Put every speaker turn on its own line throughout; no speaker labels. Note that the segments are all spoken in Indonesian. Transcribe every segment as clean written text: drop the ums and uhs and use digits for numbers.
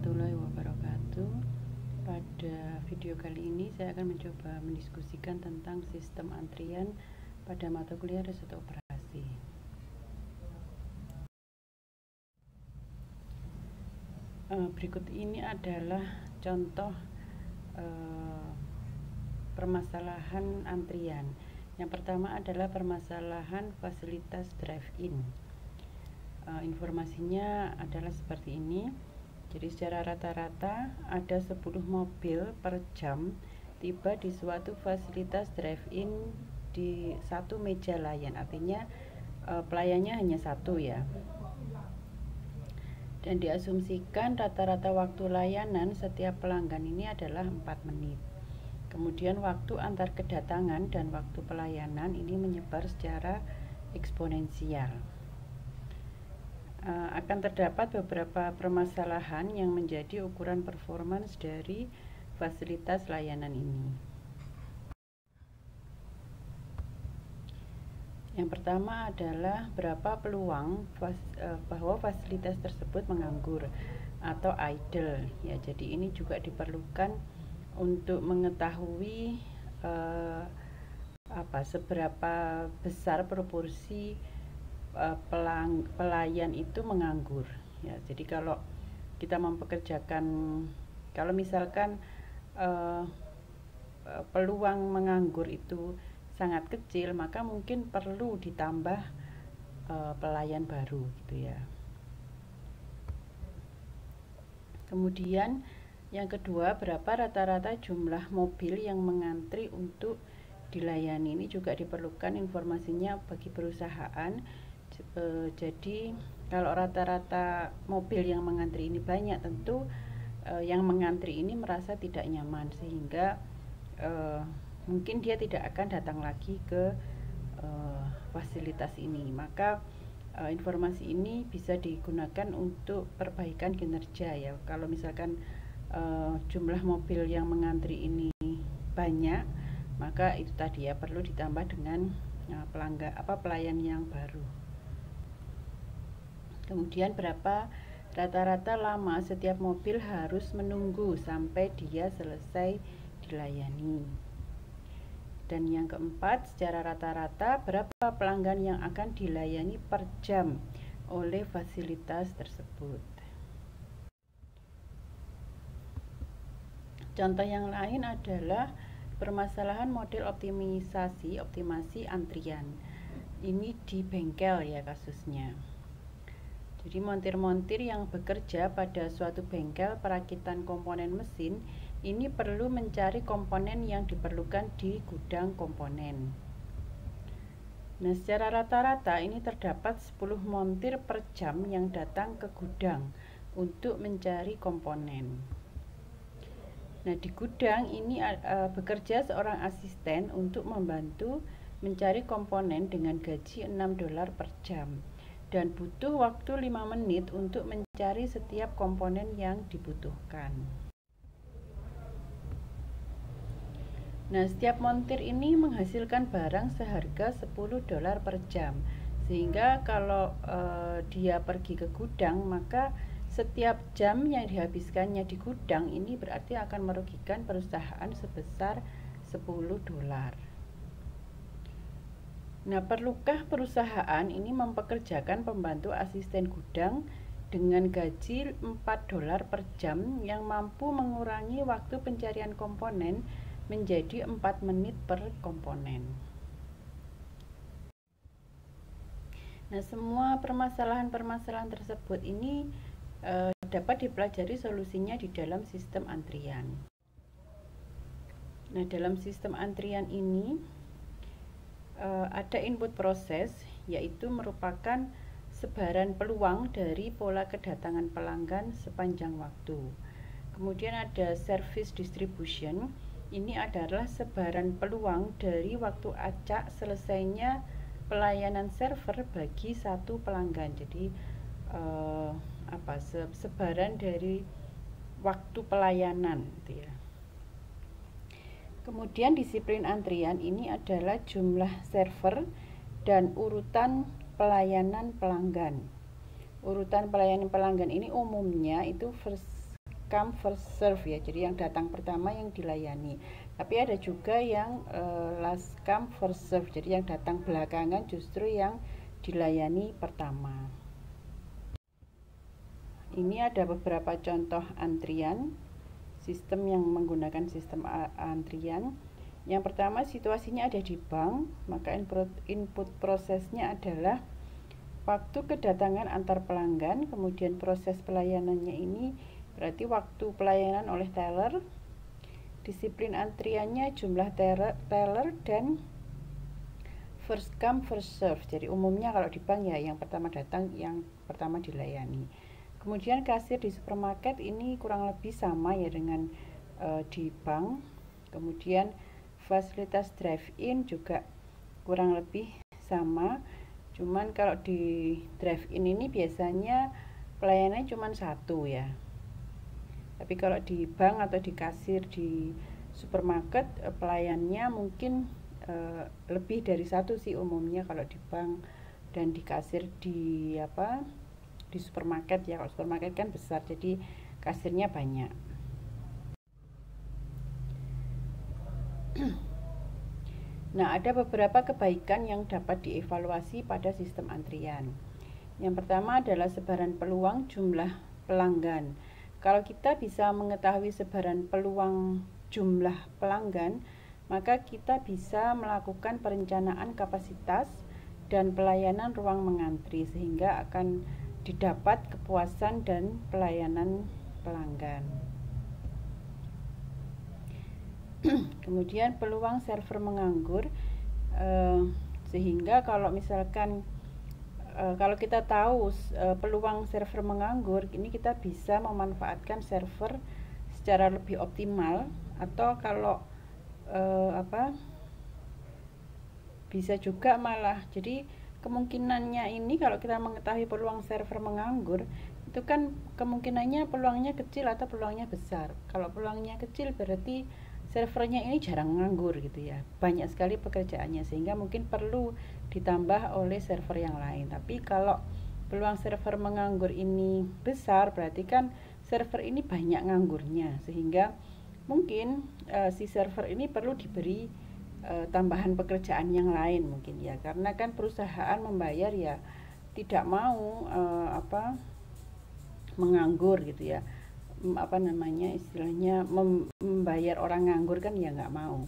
warahmatullahi wabarakatuh. Pada video kali ini saya akan mencoba mendiskusikan tentang sistem antrian pada mata kuliah resiko operasi. Berikut ini adalah contoh permasalahan antrian. Yang pertama adalah permasalahan fasilitas drive-in. Informasinya adalah seperti ini. Jadi secara rata-rata ada 10 mobil per jam tiba di suatu fasilitas drive-in di satu meja layan. Artinya pelayannya hanya satu ya. Dan diasumsikan rata-rata waktu layanan setiap pelanggan ini adalah 4 menit. Kemudian waktu antar kedatangan dan waktu pelayanan ini menyebar secara eksponensial. Akan terdapat beberapa permasalahan yang menjadi ukuran performance dari fasilitas layanan ini. Yang pertama adalah berapa peluang bahwa fasilitas tersebut menganggur atau idle ya. Jadi ini juga diperlukan untuk mengetahui seberapa besar proporsi pelayan itu menganggur ya. Jadi kalau kita mempekerjakan, kalau misalkan peluang menganggur itu sangat kecil, maka mungkin perlu ditambah pelayan baru gitu ya. Kemudian yang kedua, berapa rata-rata jumlah mobil yang mengantri untuk dilayani. Ini juga diperlukan informasinya bagi perusahaan. Jadi kalau rata-rata mobil yang mengantri ini banyak, tentu yang mengantri ini merasa tidak nyaman, sehingga mungkin dia tidak akan datang lagi ke fasilitas ini. Maka informasi ini bisa digunakan untuk perbaikan kinerja ya. Kalau misalkan jumlah mobil yang mengantri ini banyak, maka itu tadi ya, perlu ditambah dengan pelayan yang baru. Kemudian berapa rata-rata lama setiap mobil harus menunggu sampai dia selesai dilayani. Dan yang keempat, secara rata-rata berapa pelanggan yang akan dilayani per jam oleh fasilitas tersebut. Contoh yang lain adalah permasalahan model optimasi antrian. Ini di bengkel ya kasusnya. Jadi montir-montir yang bekerja pada suatu bengkel perakitan komponen mesin ini perlu mencari komponen yang diperlukan di gudang komponen. Nah, secara rata-rata ini terdapat 10 montir per jam yang datang ke gudang untuk mencari komponen. Nah, di gudang ini bekerja seorang asisten untuk membantu mencari komponen dengan gaji $6 per jam. Dan butuh waktu 5 menit untuk mencari setiap komponen yang dibutuhkan. Nah, setiap montir ini menghasilkan barang seharga $10 per jam. Sehingga kalau dia pergi ke gudang, maka setiap jam yang dihabiskannya di gudang ini berarti akan merugikan perusahaan sebesar $10. Nah, perlukah perusahaan ini mempekerjakan pembantu asisten gudang dengan gaji $4 per jam yang mampu mengurangi waktu pencarian komponen menjadi 4 menit per komponen? Nah, semua permasalahan-permasalahan tersebut ini dapat dipelajari solusinya di dalam sistem antrian. Nah, dalam sistem antrian ini ada input proses, yaitu merupakan sebaran peluang dari pola kedatangan pelanggan sepanjang waktu. Kemudian ada service distribution, ini adalah sebaran peluang dari waktu acak selesainya pelayanan server bagi satu pelanggan. Jadi sebaran dari waktu pelayanan gitu ya. Kemudian disiplin antrian ini adalah jumlah server dan urutan pelayanan pelanggan. Urutan pelayanan pelanggan ini umumnya itu first come first serve ya, jadi yang datang pertama yang dilayani. Tapi ada juga yang last come first serve, jadi yang datang belakangan justru yang dilayani pertama. Ini ada beberapa contoh antrian, sistem yang menggunakan sistem antrian. Yang pertama, situasinya ada di bank, maka input prosesnya adalah waktu kedatangan antar pelanggan, kemudian proses pelayanannya ini berarti waktu pelayanan oleh teller, disiplin antriannya jumlah teller, dan first come first serve. Jadi umumnya kalau di bank ya yang pertama datang yang pertama dilayani. Kemudian kasir di supermarket ini kurang lebih sama ya dengan di bank. Kemudian fasilitas drive-in juga kurang lebih sama. Cuman kalau di drive-in ini biasanya pelayanannya cuma satu ya. Tapi kalau di bank atau di kasir di supermarket pelayannya mungkin lebih dari satu sih umumnya kalau di bank dan di kasir di supermarket ya. Kalau supermarket kan besar jadi kasirnya banyak. Nah, ada beberapa kebaikan yang dapat dievaluasi pada sistem antrian. Yang pertama adalah sebaran peluang jumlah pelanggan. Kalau kita bisa mengetahui sebaran peluang jumlah pelanggan, maka kita bisa melakukan perencanaan kapasitas dan pelayanan ruang mengantri sehingga akan didapat kepuasan dan pelayanan pelanggan. Kemudian peluang server menganggur, sehingga kalau misalkan kalau kita tahu peluang server menganggur, ini kita bisa memanfaatkan server secara lebih optimal, atau kalau bisa juga malah jadi kemungkinannya ini kalau kita mengetahui peluang server menganggur itu kan kemungkinannya peluangnya kecil atau peluangnya besar. Kalau peluangnya kecil berarti servernya ini jarang nganggur gitu ya, banyak sekali pekerjaannya sehingga mungkin perlu ditambah oleh server yang lain. Tapi kalau peluang server menganggur ini besar berarti kan server ini banyak nganggurnya sehingga mungkin si server ini perlu diberi tambahan pekerjaan yang lain mungkin ya, karena kan perusahaan membayar ya tidak mau menganggur gitu ya, istilahnya membayar orang nganggur kan ya nggak mau.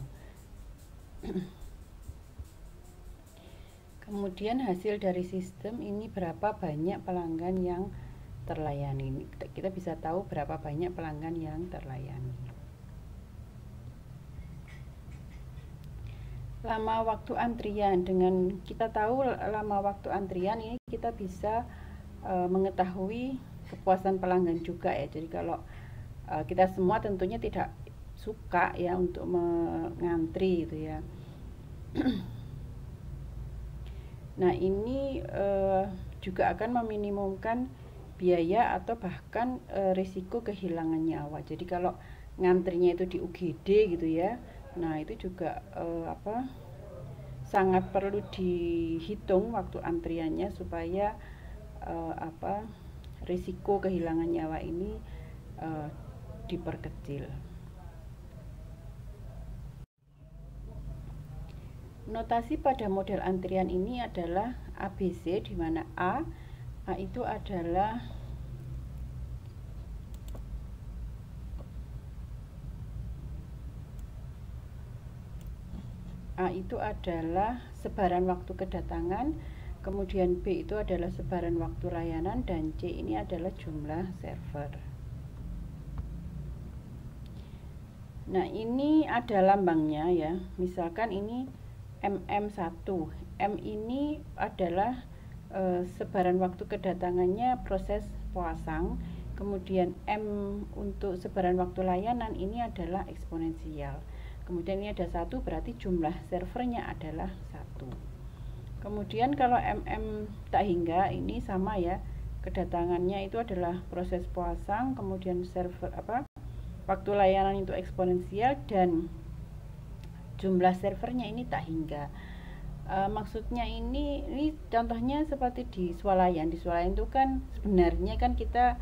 Kemudian hasil dari sistem ini berapa banyak pelanggan yang terlayani. Kita bisa tahu berapa banyak pelanggan yang terlayani. Lama waktu antrian, dengan kita tahu lama waktu antrian ini kita bisa mengetahui kepuasan pelanggan juga ya. Jadi kalau kita semua tentunya tidak suka ya untuk mengantri gitu ya. Nah ini juga akan meminimumkan biaya atau bahkan risiko kehilangan nyawa. Jadi kalau ngantrinya itu di UGD gitu ya, nah itu juga sangat perlu dihitung waktu antriannya supaya risiko kehilangan nyawa ini diperkecil. Notasi pada model antrian ini adalah ABC, di mana A itu adalah sebaran waktu kedatangan, kemudian B itu adalah sebaran waktu layanan, dan C ini adalah jumlah server. Nah ini ada lambangnya ya, misalkan ini MM1, M ini adalah sebaran waktu kedatangannya proses pasang, kemudian M untuk sebaran waktu layanan ini adalah eksponensial, kemudian ini ada 1 berarti jumlah servernya adalah 1. Kemudian kalau MM tak hingga ini sama ya, kedatangannya itu adalah proses pasang, kemudian server waktu layanan itu eksponensial, dan jumlah servernya ini tak hingga. Maksudnya ini contohnya seperti di swalayan. Di swalayan itu kan sebenarnya kan kita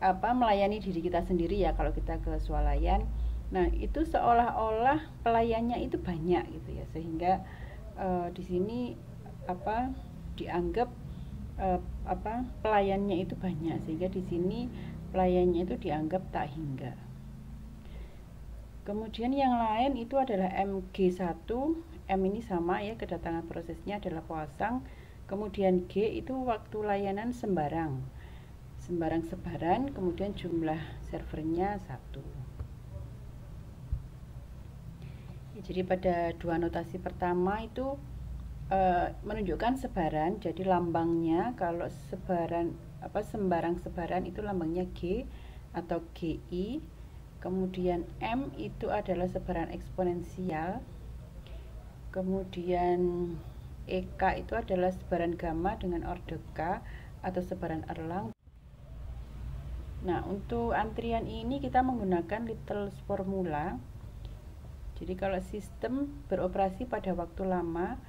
melayani diri kita sendiri ya kalau kita ke swalayan. Nah, itu seolah-olah pelayannya itu banyak gitu ya, sehingga di sini dianggap pelayannya itu banyak, sehingga di sini pelayannya itu dianggap tak hingga. Kemudian yang lain itu adalah MG1. M ini sama ya, kedatangan prosesnya adalah pasang. Kemudian G itu waktu layanan sembarang sebaran, kemudian jumlah servernya 1. Jadi pada dua notasi pertama itu menunjukkan sebaran. Jadi lambangnya kalau sembarang sebaran itu lambangnya G atau GI. Kemudian M itu adalah sebaran eksponensial. Kemudian EK itu adalah sebaran gamma dengan orde K atau sebaran Erlang. Nah, untuk antrian ini kita menggunakan Little's formula. Jadi kalau sistem beroperasi pada waktu lama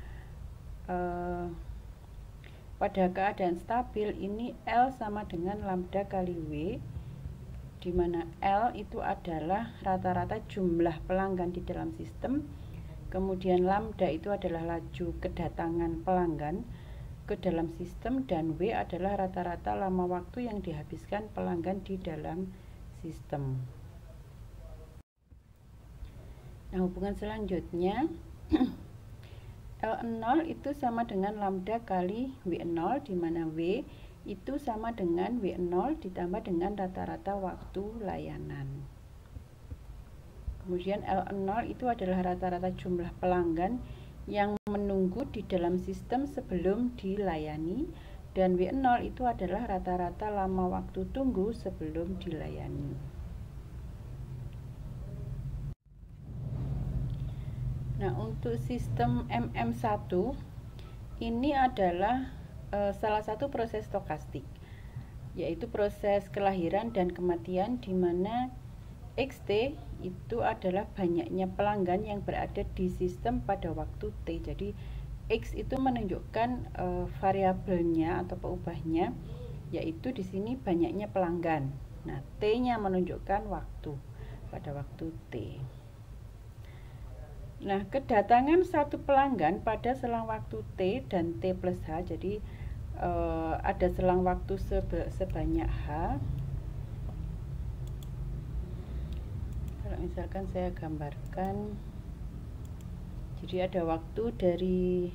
pada keadaan stabil, ini L sama dengan lambda kali W, di mana L itu adalah rata-rata jumlah pelanggan di dalam sistem, kemudian lambda itu adalah laju kedatangan pelanggan ke dalam sistem, dan W adalah rata-rata lama waktu yang dihabiskan pelanggan di dalam sistem. Nah, hubungan selanjutnya L0 itu sama dengan lambda kali W0, di mana W itu sama dengan W0 ditambah dengan rata-rata waktu layanan. Kemudian L0 itu adalah rata-rata jumlah pelanggan yang menunggu di dalam sistem sebelum dilayani, dan W0 itu adalah rata-rata lama waktu tunggu sebelum dilayani. Nah, untuk sistem MM1 ini adalah salah satu proses stokastik, yaitu proses kelahiran dan kematian, di mana XT itu adalah banyaknya pelanggan yang berada di sistem pada waktu T. Jadi X itu menunjukkan variabelnya atau peubahnya, yaitu di sini banyaknya pelanggan. Nah, T-nya menunjukkan waktu pada waktu T. Nah, kedatangan satu pelanggan pada selang waktu T dan T plus H, jadi ada selang waktu sebanyak H. Kalau misalkan saya gambarkan, jadi ada waktu dari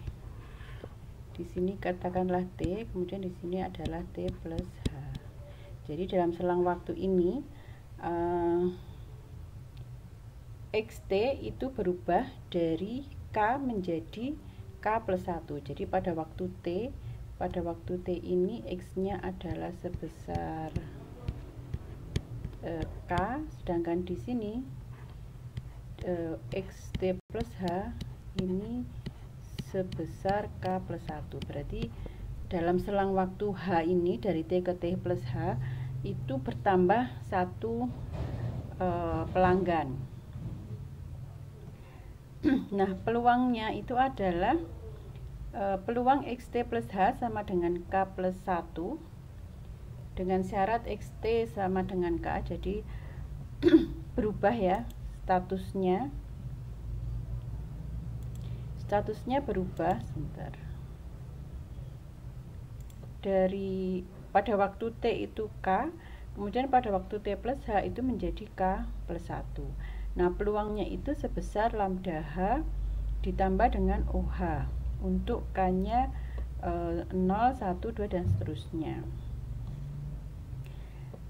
di sini katakanlah T, kemudian di sini adalah T plus H. Jadi dalam selang waktu ini XT itu berubah dari K menjadi K plus 1. Jadi pada waktu T ini X-nya adalah sebesar K, sedangkan di sini XT plus H ini sebesar K plus 1. Berarti dalam selang waktu H ini dari T ke T plus H itu bertambah satu pelanggan. Nah, peluangnya itu adalah peluang XT plus H sama dengan K plus 1 dengan syarat XT sama dengan K. Jadi berubah ya statusnya berubah sebentar. Dari pada waktu T itu K, kemudian pada waktu T plus H itu menjadi K plus 1. Nah, peluangnya itu sebesar lambda H ditambah dengan OH untuk K-nya 0, 1, 2, dan seterusnya.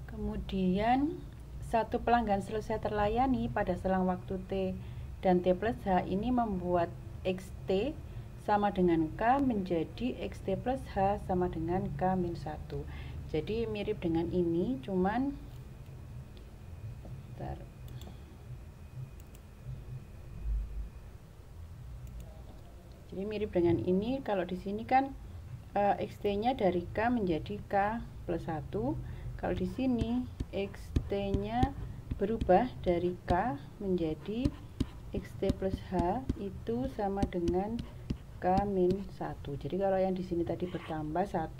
Kemudian satu pelanggan selesai terlayani pada selang waktu T dan T plus H ini membuat XT sama dengan K menjadi XT plus H sama dengan K min 1. Jadi mirip dengan ini, cuman mirip dengan ini. Kalau di sini kan XT-nya dari K menjadi K plus 1. Kalau di sini XT-nya berubah dari K menjadi XT plus H itu sama dengan K min 1. Jadi kalau yang di sini tadi bertambah 1,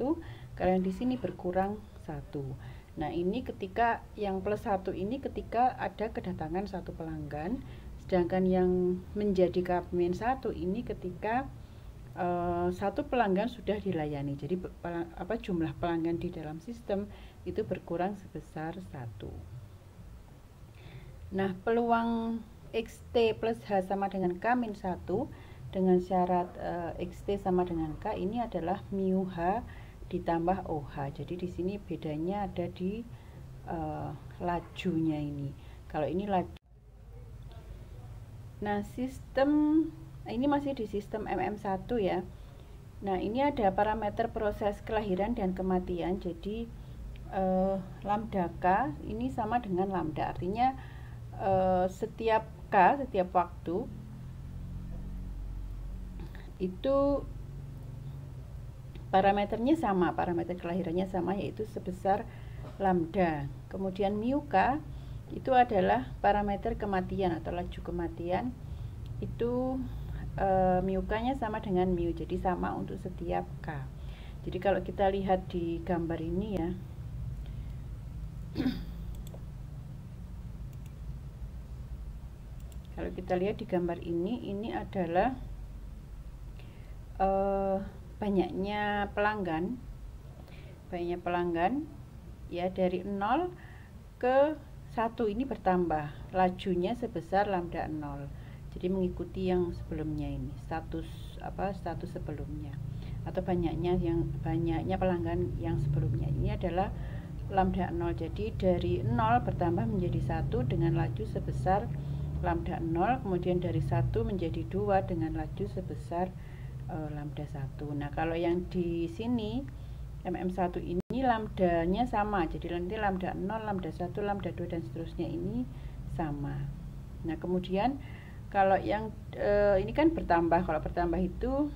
kalau yang di sini berkurang 1. Nah, ini ketika yang +1 ini ketika ada kedatangan satu pelanggan, sedangkan yang menjadi K-1 ini ketika satu pelanggan sudah dilayani. Jadi jumlah pelanggan di dalam sistem itu berkurang sebesar 1. Nah, peluang XT plus H sama dengan K-1 dengan syarat XT sama dengan K ini adalah mu H ditambah OH. Jadi di sini bedanya ada di lajunya ini. Kalau ini laju. Nah, sistem ini masih di sistem MM1 ya. Nah, ini ada parameter proses kelahiran dan kematian. Jadi lambda K ini sama dengan lambda, artinya setiap K, setiap waktu itu parameternya sama, parameter kelahirannya sama, yaitu sebesar lambda. Kemudian mu K itu adalah parameter kematian atau laju kematian. Itu mu K-nya sama dengan mu, jadi sama untuk setiap K. Jadi kalau kita lihat di gambar ini ya, kalau kita lihat di gambar ini adalah banyaknya pelanggan ya, dari 0 ke 1 ini bertambah, lajunya sebesar lambda 0. Jadi mengikuti yang sebelumnya ini, status sebelumnya, atau banyaknya pelanggan yang sebelumnya. Ini adalah lambda 0. Jadi dari 0 bertambah menjadi 1 dengan laju sebesar lambda 0, kemudian dari 1 menjadi 2 dengan laju sebesar lambda 1. Nah, kalau yang di sini MM1 ini lambdanya sama. Jadi nanti lambda 0, lambda 1, lambda 2 dan seterusnya ini sama. Nah, kemudian kalau yang ini kan bertambah. Kalau bertambah itu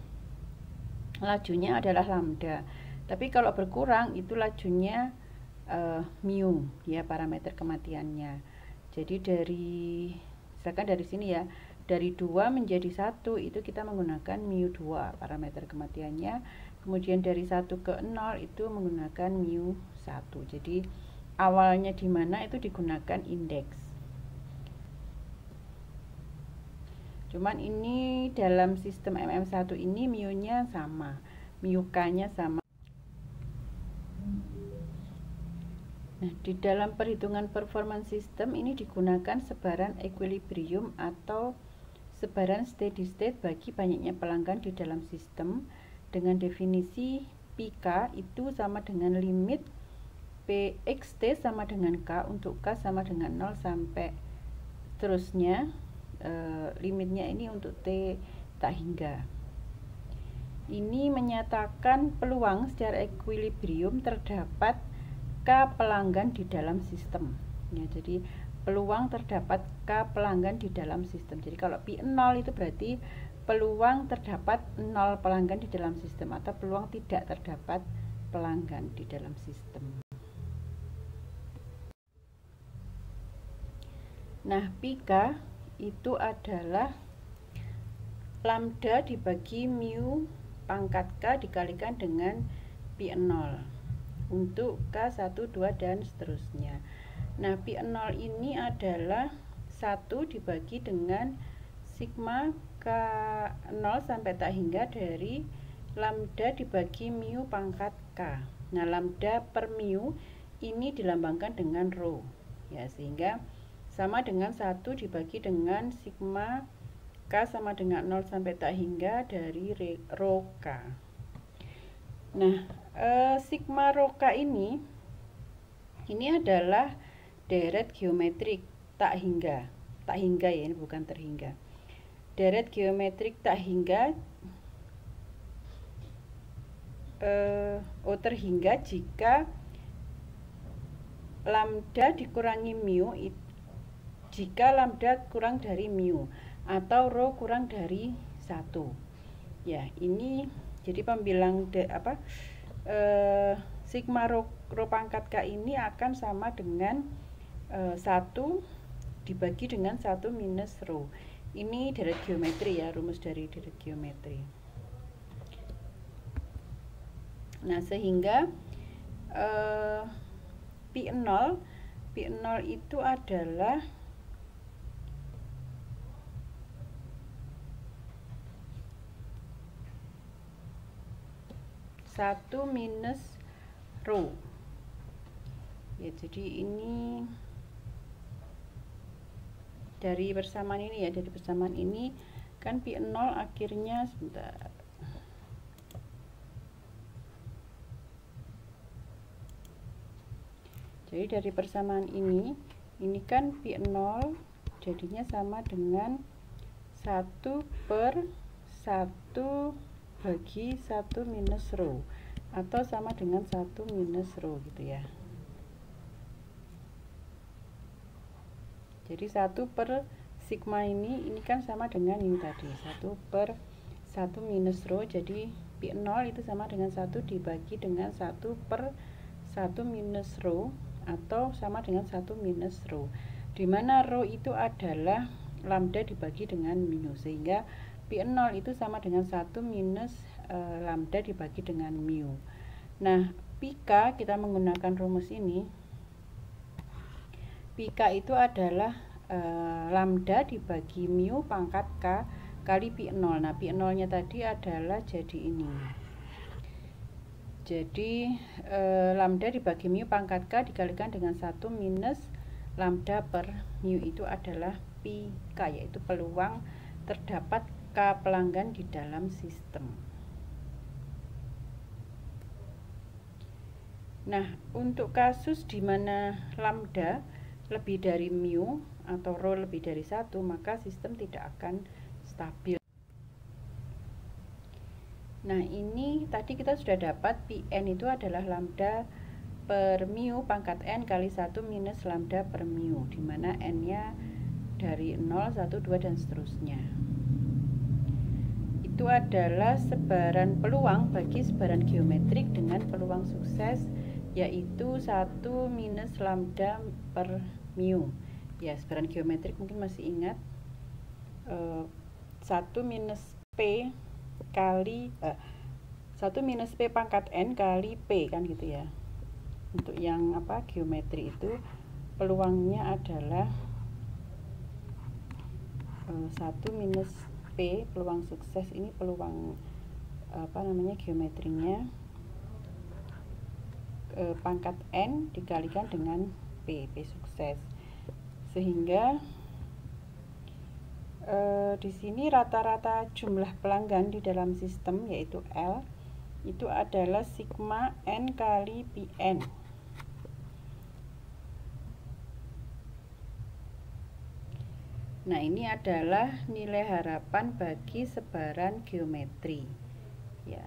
lajunya adalah lambda. Tapi kalau berkurang itu lajunya mu ya, parameter kematiannya. Jadi misalkan dari sini ya, dari 2 menjadi 1 itu kita menggunakan mu 2 parameter kematiannya. Kemudian dari 1 ke 0 itu menggunakan mu 1. Jadi awalnya di mana itu digunakan indeks. Cuman ini dalam sistem MM1 ini mu-nya sama, mu K-nya sama. Nah, di dalam perhitungan performance system ini digunakan sebaran equilibrium atau sebaran steady state bagi banyaknya pelanggan di dalam sistem dengan definisi PK itu sama dengan limit PXT sama dengan K untuk K sama dengan 0 sampai seterusnya. Limitnya ini untuk T tak hingga. Ini menyatakan peluang secara equilibrium terdapat K pelanggan di dalam sistem ya. Jadi peluang terdapat K pelanggan di dalam sistem. Jadi kalau P0 itu berarti peluang terdapat 0 pelanggan di dalam sistem, atau peluang tidak terdapat pelanggan di dalam sistem. Nah, PK itu adalah lambda dibagi mu pangkat K dikalikan dengan P0 untuk K1, 2 dan seterusnya. Nah, P0 ini adalah 1 dibagi dengan sigma K0 sampai tak hingga dari lambda dibagi mu pangkat K. Nah, lambda per mu ini dilambangkan dengan rho ya, sehingga sama dengan 1 dibagi dengan sigma K sama dengan 0 sampai tak hingga dari rho K. Nah, sigma rho K ini adalah deret geometrik tak hingga ya, ini bukan terhingga. Deret geometrik tak hingga terhingga jika lambda dikurangi mu jika lambda kurang dari mu atau rho kurang dari 1 ya. Ini jadi pembilang sigma rho pangkat K ini akan sama dengan 1 dibagi dengan 1 minus rho. Ini deret geometri ya, rumus dari deret geometri. Nah, sehingga P0 itu adalah satu minus rho ya. Jadi ini dari persamaan ini ya, dari persamaan ini kan P0 akhirnya, sebentar, jadi dari persamaan ini kan P0 jadinya sama dengan 1/1 bagi 1 minus rho, atau sama dengan 1 minus rho gitu ya. Jadi 1/, sigma ini kan sama dengan ini tadi, 1/1 minus rho. Jadi P0 itu sama dengan 1 dibagi dengan 1/1 minus rho, atau sama dengan 1 minus rho, dimana rho itu adalah lambda dibagi dengan mu, sehingga P0 itu sama dengan 1 minus lambda dibagi dengan mu. Nah, pk kita menggunakan rumus ini, pk itu adalah lambda dibagi mu pangkat k kali P0. Nah, P0 nya tadi adalah jadi ini. Jadi lambda dibagi mu pangkat k dikalikan dengan 1 minus lambda per mu itu adalah pk, yaitu peluang terdapat k pelanggan di dalam sistem. Nah, untuk kasus di mana lambda lebih dari mu atau rho lebih dari 1, maka sistem tidak akan stabil. Nah, ini tadi kita sudah dapat Pn itu adalah lambda per mu pangkat n kali 1 minus lambda per mu, dimana n nya dari 0, 1, 2 dan seterusnya. Itu adalah sebaran peluang bagi sebaran geometrik dengan peluang sukses, yaitu 1 minus lambda per mu. Ya, sebaran geometrik mungkin masih ingat, 1 minus P kali 1 minus P pangkat N kali P, kan gitu ya. Untuk yang geometri itu peluangnya adalah 1 minus P, peluang sukses ini peluang geometrinya, pangkat N dikalikan dengan P sukses. Sehingga di sini rata-rata jumlah pelanggan di dalam sistem, yaitu L, itu adalah sigma N kali Pn. Nah, ini adalah nilai harapan bagi sebaran geometri ya.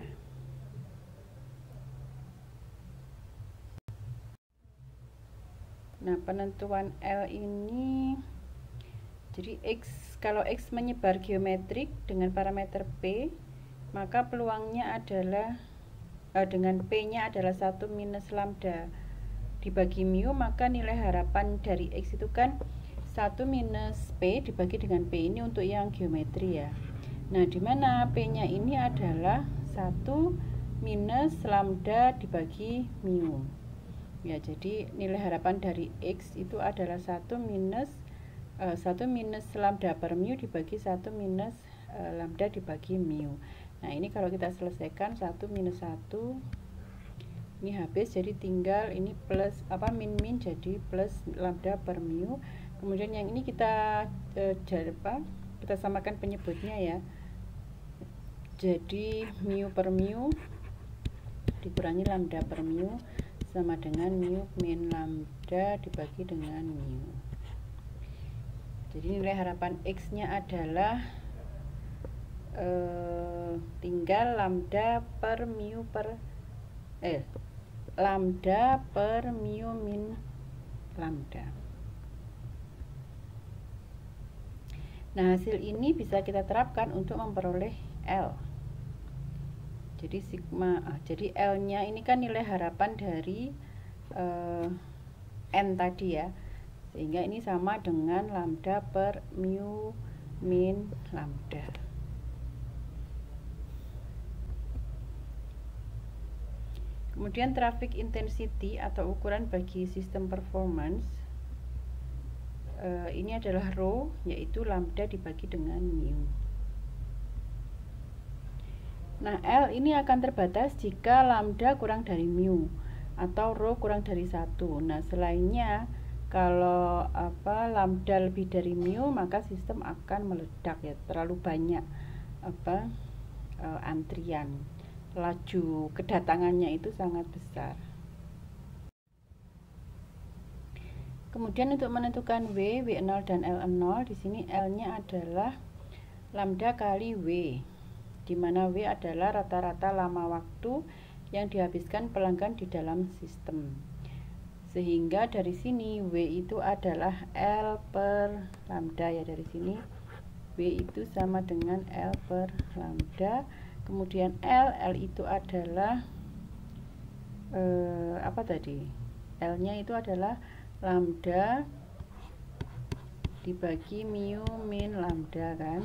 Nah, penentuan L ini, jadi kalau X menyebar geometrik dengan parameter P, maka peluangnya adalah dengan P nya adalah 1 minus lambda dibagi mu, maka nilai harapan dari X itu kan 1 minus P dibagi dengan P ini untuk yang geometri ya. Nah, dimana P nya ini adalah 1 minus lambda dibagi mu ya. Jadi nilai harapan dari X itu adalah 1 minus lambda per mu dibagi 1 minus lambda dibagi mu. Nah, ini kalau kita selesaikan 1 minus 1 ini habis, jadi tinggal ini plus min jadi plus lambda per mu. Kemudian yang ini kita kita samakan penyebutnya ya. Jadi mu per mu dikurangi lambda per mu sama dengan mu min lambda dibagi dengan mu. Jadi nilai harapan X nya adalah tinggal lambda per mu lambda per mu min lambda. Nah, hasil ini bisa kita terapkan untuk memperoleh L. Jadi jadi L nya ini kan nilai harapan dari N tadi ya, sehingga ini sama dengan lambda per mu min lambda. Kemudian traffic intensity atau ukuran bagi sistem performance, ini adalah rho, yaitu lambda dibagi dengan mu. Nah, L ini akan terbatas jika lambda kurang dari mu atau rho kurang dari 1. Nah, selainnya kalau lambda lebih dari mu, maka sistem akan meledak ya, terlalu banyak antrian. Laju kedatangannya itu sangat besar. Kemudian untuk menentukan W0 dan L0, di sini L-nya adalah lambda kali W, di mana W adalah rata-rata lama waktu yang dihabiskan pelanggan di dalam sistem. Sehingga dari sini W itu adalah L per lambda ya, dari sini W itu sama dengan L per lambda. Kemudian L itu adalah L-nya itu adalah lambda dibagi mu min lambda kan,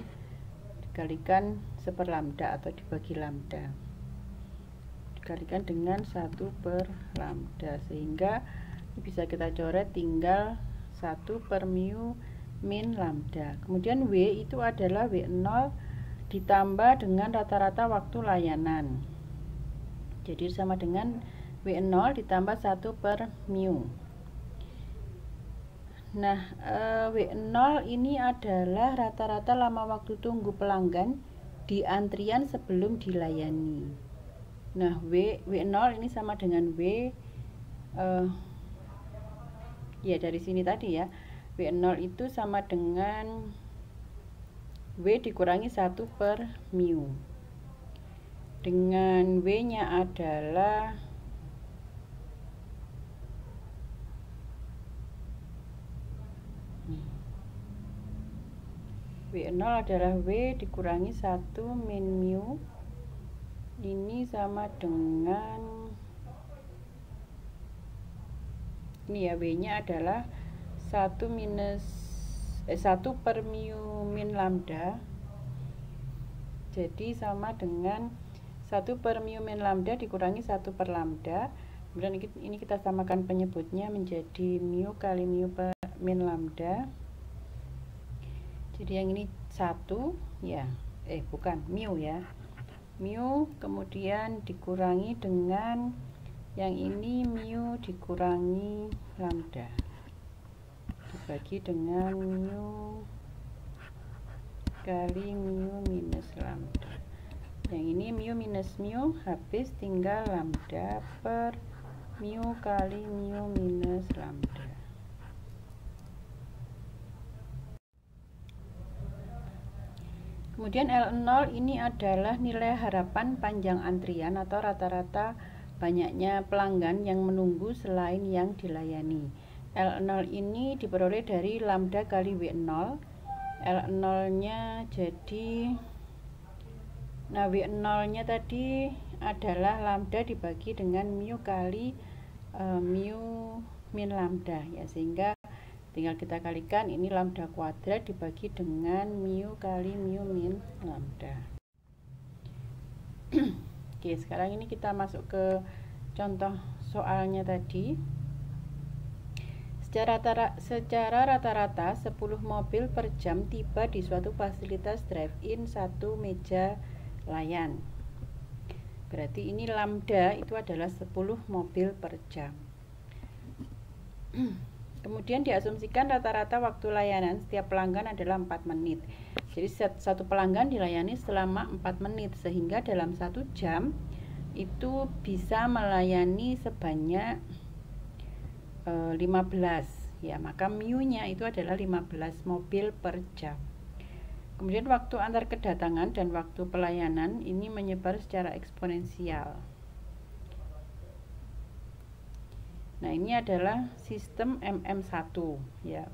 dikalikan 1/, lambda atau dibagi lambda dikalikan dengan 1 per lambda, sehingga bisa kita coret tinggal 1 per mu min lambda. Kemudian W itu adalah W0 ditambah dengan rata-rata waktu layanan, jadi sama dengan W0 ditambah 1 per mu. Nah, W0 ini adalah rata-rata lama waktu tunggu pelanggan di antrian sebelum dilayani. Nah, W0 ini sama dengan W, ya dari sini tadi ya, W0 itu sama dengan W dikurangi 1 per mu. Dengan W-nya adalah W0 adalah W dikurangi 1 min mu, ini sama dengan, ini ya, W-nya adalah 1 per mu min lambda, jadi sama dengan 1 per mu min lambda dikurangi 1 per lambda. Kemudian ini kita samakan penyebutnya menjadi mu kali mu per min lambda. Jadi yang ini 1 ya, bukan mu ya, mu kemudian dikurangi dengan yang ini mu dikurangi lambda dibagi dengan mu kali mu minus lambda. Yang ini mu minus mu habis, tinggal lambda per mu kali mu minus lambda. Kemudian L0 ini adalah nilai harapan panjang antrian atau rata-rata banyaknya pelanggan yang menunggu selain yang dilayani. L0 ini diperoleh dari lambda kali W0. L0-nya jadi, nah W0-nya tadi adalah lambda dibagi dengan mu kali mu min lambda ya, sehingga tinggal kita kalikan, ini lambda kuadrat dibagi dengan mu kali mu min lambda. Oke, sekarang ini kita masuk ke contoh soalnya tadi. Secara rata-rata 10 mobil per jam tiba di suatu fasilitas drive-in 1 meja layan. Berarti ini lambda itu adalah 10 mobil per jam. Kemudian diasumsikan rata-rata waktu layanan setiap pelanggan adalah 4 menit. Jadi satu pelanggan dilayani selama 4 menit, sehingga dalam 1 jam itu bisa melayani sebanyak 15 ya, maka mu-nya itu adalah 15 mobil per jam. Kemudian waktu antar kedatangan dan waktu pelayanan ini menyebar secara eksponensial. Nah, ini adalah sistem MM1 ya,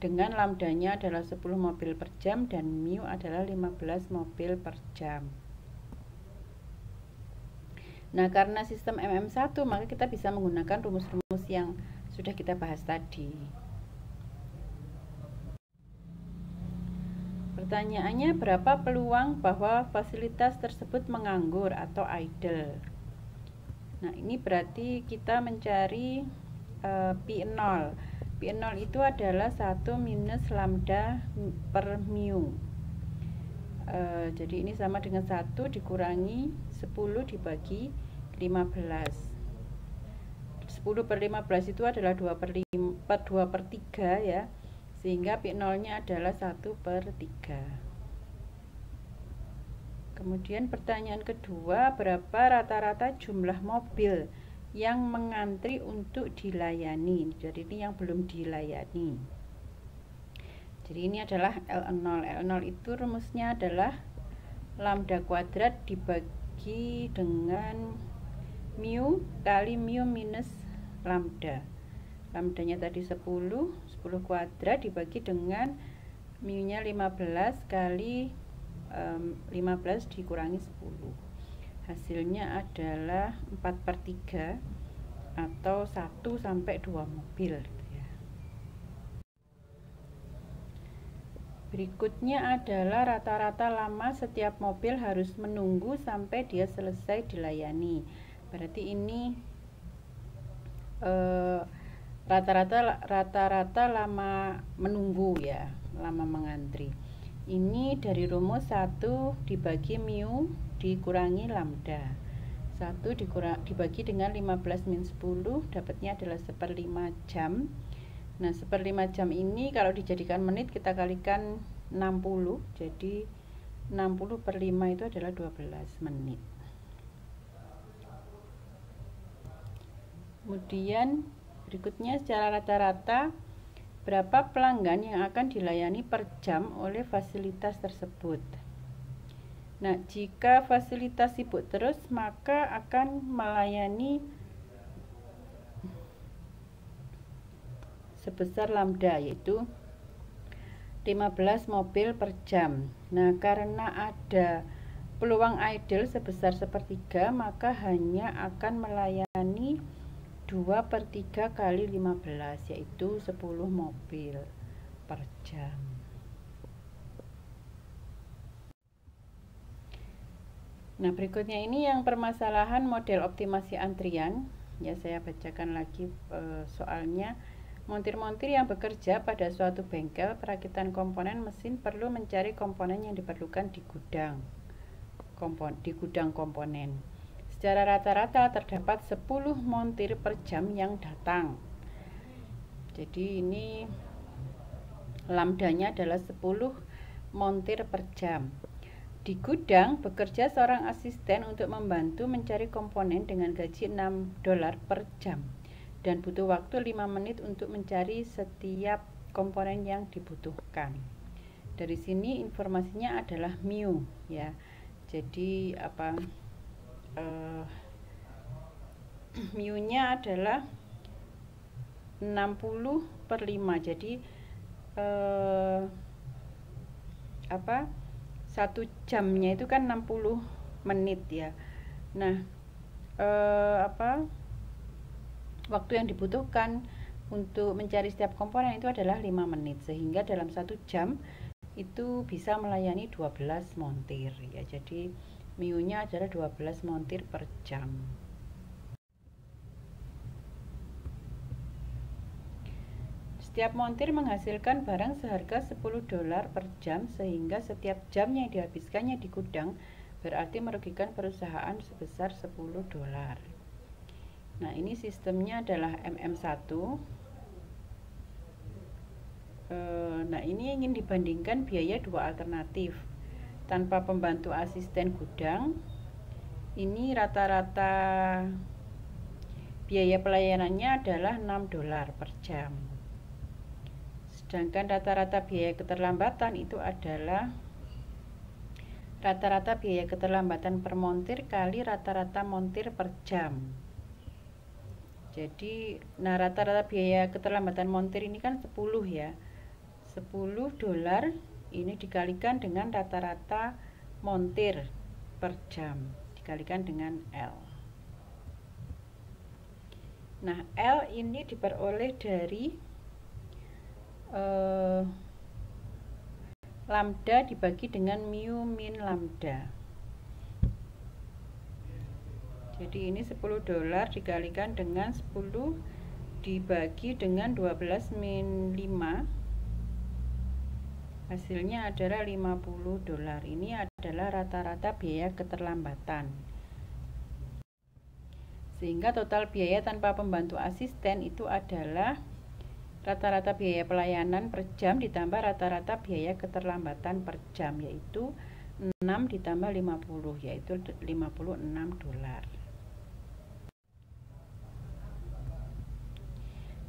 dengan lambdanya adalah 10 mobil per jam dan mu adalah 15 mobil per jam. Nah, karena sistem MM1 maka kita bisa menggunakan rumus-rumus yang sudah kita bahas tadi. Pertanyaannya, berapa peluang bahwa fasilitas tersebut menganggur atau idle? Nah, ini berarti kita mencari Pi0. Pi0 itu adalah 1 minus lambda per mu. Jadi ini sama dengan 1 dikurangi 10 dibagi 15. 10 per 15 itu adalah 2 per 3 ya, sehingga Pi0 nya adalah 1 per 3. Kemudian pertanyaan kedua, berapa rata-rata jumlah mobil yang mengantri untuk dilayani? Jadi ini yang belum dilayani. Jadi ini adalah L0. L0 itu rumusnya adalah lambda kuadrat dibagi dengan mu kali mu minus lambda. Lambdanya tadi 10 kuadrat dibagi dengan mu nya 15 kali 15 dikurangi 10. Hasilnya adalah 4 per 3 atau 1 sampai 2 mobil. Berikutnya adalah rata-rata lama setiap mobil harus menunggu sampai dia selesai dilayani. Berarti ini rata-rata lama menunggu ya, lama mengantri. Ini dari rumus 1 dibagi mu dikurangi lambda. 1 dibagi dengan 15 min 10 dapatnya adalah 1/5 jam. Nah, 1/5 jam ini kalau dijadikan menit kita kalikan 60. Jadi 60 per 5 itu adalah 12 menit. Kemudian berikutnya secara rata-rata berapa pelanggan yang akan dilayani per jam oleh fasilitas tersebut. Nah, jika fasilitas sibuk terus maka akan melayani sebesar lambda, yaitu 15 mobil per jam. Nah, karena ada peluang idle sebesar 1/3, maka hanya akan melayani 2 per 3 kali 15, yaitu 10 mobil per jam. Nah, berikutnya ini yang permasalahan model optimasi antrian. Ya, saya bacakan lagi soalnya. Montir-montir yang bekerja pada suatu bengkel perakitan komponen mesin perlu mencari komponen yang diperlukan di gudang komponen. Secara rata-rata terdapat 10 montir per jam yang datang. Jadi ini lambdanya adalah 10 montir per jam. Di gudang bekerja seorang asisten untuk membantu mencari komponen dengan gaji $6 per jam. Dan butuh waktu 5 menit untuk mencari setiap komponen yang dibutuhkan. Dari sini informasinya adalah mu ya. Jadi mu nya adalah 60 per 5. Jadi 1 jamnya itu kan 60 menit ya. Nah, waktu yang dibutuhkan untuk mencari setiap komponen itu adalah 5 menit, sehingga dalam 1 jam itu bisa melayani 12 montir ya. Jadi mu nya adalah 12 montir per jam. Setiap montir menghasilkan barang seharga $10 per jam, sehingga setiap jam yang dihabiskannya di gudang berarti merugikan perusahaan sebesar $10. Nah, ini sistemnya adalah MM1. Nah, ini ingin dibandingkan biaya dua alternatif. Tanpa pembantu asisten gudang, ini rata-rata biaya pelayanannya adalah $6 per jam. Sedangkan rata-rata biaya keterlambatan itu adalah rata-rata biaya keterlambatan per montir kali rata-rata montir per jam. Jadi, nah rata-rata biaya keterlambatan montir ini kan 10 ya. $10 ini dikalikan dengan rata-rata montir per jam dikalikan dengan L. Nah, L ini diperoleh dari lambda dibagi dengan mu min lambda. Jadi ini 10 dolar dikalikan dengan 10 dibagi dengan 12 min 5, hasilnya adalah 50 dolar. Ini adalah rata-rata biaya keterlambatan. Sehingga total biaya tanpa pembantu asisten itu adalah rata-rata biaya pelayanan per jam ditambah rata-rata biaya keterlambatan per jam, yaitu 6 ditambah 50, yaitu 56 dolar.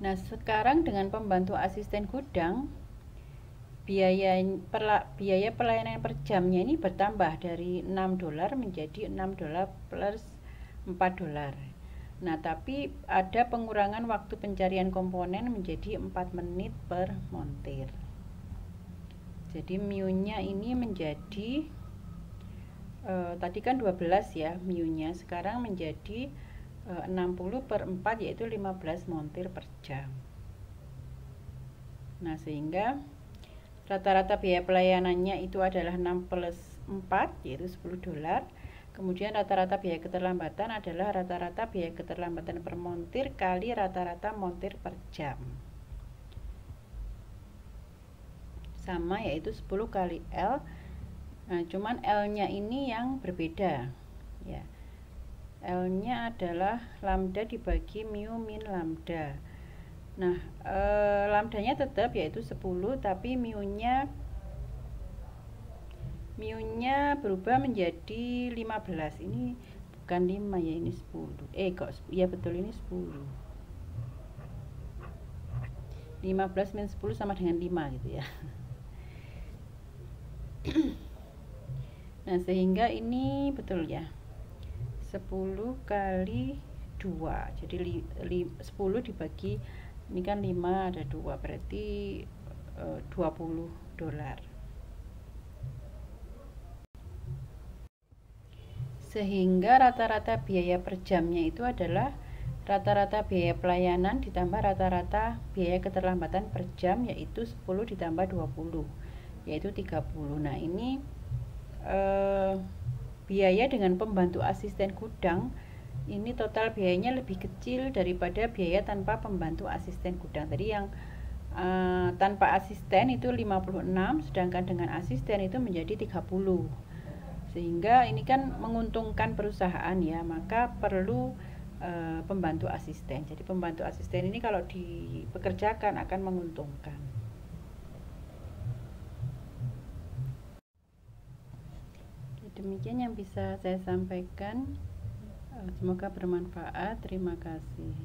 Nah, sekarang dengan pembantu asisten gudang, biaya pelayanan per jamnya ini bertambah dari 6 dolar menjadi 6 dolar plus 4 dolar. Nah, tapi ada pengurangan waktu pencarian komponen menjadi 4 menit per montir. Jadi mu-nya ini menjadi tadi kan 12 ya mu-nya, sekarang menjadi 60 per 4, yaitu 15 montir per jam. Nah, sehingga rata-rata biaya pelayanannya itu adalah 6 plus 4, yaitu 10 dolar. Kemudian rata-rata biaya keterlambatan adalah rata-rata biaya keterlambatan per montir kali rata-rata montir per jam. Sama, yaitu 10 kali L. Nah, cuman L-nya ini yang berbeda ya. L-nya adalah lambda dibagi mu min lambda. Nah, lambdanya tetap yaitu 10, tapi mu-nya berubah menjadi 15. Ini bukan 5 ya, ini 10. Kok ya betul, ini 10. 15 min 10 sama dengan 5 gitu ya. Nah, sehingga ini betul ya. 10 kali 2, jadi 10 dibagi, ini kan 5 ada 2, berarti 20 dolar. Sehingga rata-rata biaya per jamnya itu adalah rata-rata biaya pelayanan ditambah rata-rata biaya keterlambatan per jam, yaitu 10 ditambah 20, yaitu 30. Nah, ini biaya dengan pembantu asisten gudang, ini total biayanya lebih kecil daripada biaya tanpa pembantu asisten gudang. Tadi yang tanpa asisten itu 56, sedangkan dengan asisten itu menjadi 30. Sehingga ini kan menguntungkan perusahaan ya, maka perlu pembantu asisten. Jadi pembantu asisten ini kalau dipekerjakan akan menguntungkan. Demikian yang bisa saya sampaikan. Semoga bermanfaat. Terima kasih.